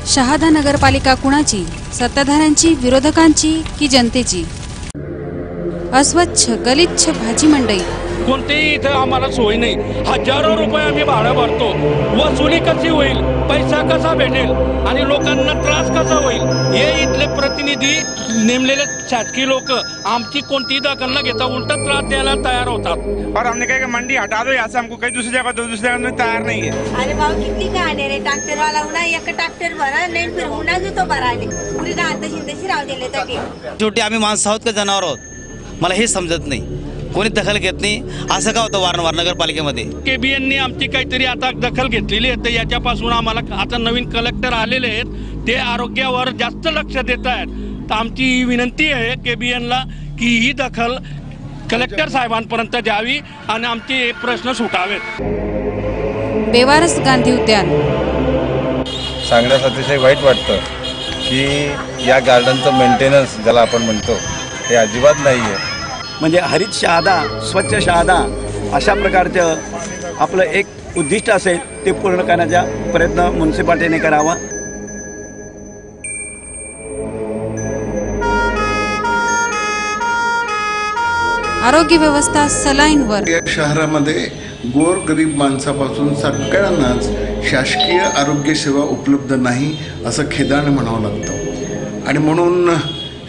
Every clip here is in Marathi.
शहादा नगरपालिका कुणाची, सत्ताधाऱ्यांची, विरोधकांची की जनतेची? अस्वच्छ गलिच्छ भाजी मंडई, कोणतेही इथे आम्हाला सोय नाही। हजारो रुपये आम्ही भाडं भरतो, वसुली कशी होईल, पैसा कसा भेटेल आणि लोकांना त्रास कसा होईल, हे इथले प्रतिनिधी नेमलेले शासकीय लोक आमची कोणतीही दखल न घेता उलटा त्रास द्यायला तयार होतात। और हमने कहा कि मंडी हटा दो यहाँ से, हमको कहीं दूसरी जगह दो, दूसरी जगह में तैयार नहीं है। अरे भाऊ किती कहाणी रे, ट्रॅक्टर वाला उन्हा एक ट्रॅक्टर भरा नाही फिर उन्हा जो तो भराले पुरी गांत शिंदेशी राव दिले तटे। शेवटी आम्ही माणसं आहोत का जनावर आहोत, मला हे समजत नाही। कोणी दखल घेत नाही, असं का होतं वारंवार नगरपालिकेमध्ये? केबीएननी आमची काहीतरी आता दखल घेतलेली आहे, तर याच्यापासून आम्हाला आता नवीन कलेक्टर आलेले आहेत, ते आरोग्यावर जास्त लक्ष देत आहेत। तर आमची ही विनंती आहे केबीएनला की ही दखल कलेक्टर साहेबांपर्यंत द्यावी आणि आमचे हे प्रश्न सुटावेत। बेवारस गांधी उद्यान सांगण्यास अतिशय वाईट वाटतं की या गार्डनचं मेंटेनन्स ज्याला आपण म्हणतो हे अजिबात नाही आहे। म्हणजे हरित शहादा, स्वच्छ शहादा अशा प्रकारचं आपलं एक उद्दिष्ट असेल ते पूर्ण करण्याचा प्रयत्न म्युनिसिपालिटीने करावा। आरोग्य व्यवस्था सलाईनवर। या शहरामध्ये गोरगरीब माणसापासून सगळ्यांनाच शासकीय आरोग्य सेवा उपलब्ध नाही असं खेदाने म्हणावं लागतं आणि म्हणून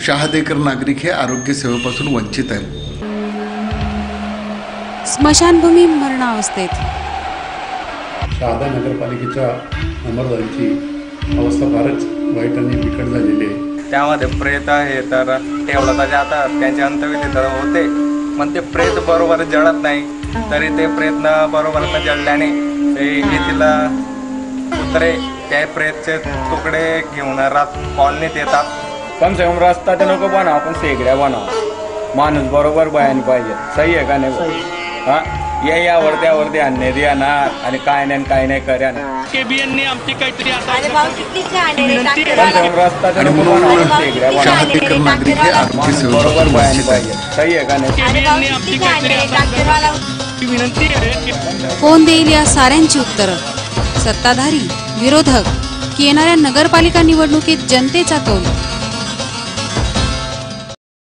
शहादेकर नागरिक हे आरोग्य सेवेपासून वंचित आहेत। स्मशानभूमी मरणावस्थेत। शहादा नगरपालिकेच्या नंबरदारांची अवस्था फारच वाईट आणि बिकट झालेली आहे। त्यामध्ये प्रेत आहे तर ठेवला तर आता त्यांचे अंतविधी तर होते, पण ते प्रेत बरोबर जळत नाही, तरी ते प्रयत्न बरोबर न जळल्याने ते येथील कुत्रे त्या प्रेतचे तुकडे घेऊन कॉलनीत येतात। कम से कम रस्ता ते नको बनाव, पण शेगड्या बनाव, माणूस बरोबर बयान पाहिजे। सही आहे का नाही? हा यावर त्यावर ध्यान नाही देणार आणि काय नाही करा ना। केबीएननी आमची काहीतरी आता अरे भाऊ किती कहाणी रे, ट्रॅक्टर कम से कम रस्ता ते नको बनाव, शेगड्या शहादेकर नागरिक हे आरोग्य बरोबर सेवेपासून बयान वंचित पाहिजे। आहेत। सही आहे का नाही? केबीएननी आमची काहीतरी ट्रॅक्टर वाला विनंती आहे की कोण देईल या साऱ्यांची उत्तरं? सत्ताधारी, विरोधक की येणाऱ्या नगरपालिका निवडणुकीत जनतेचा कौल?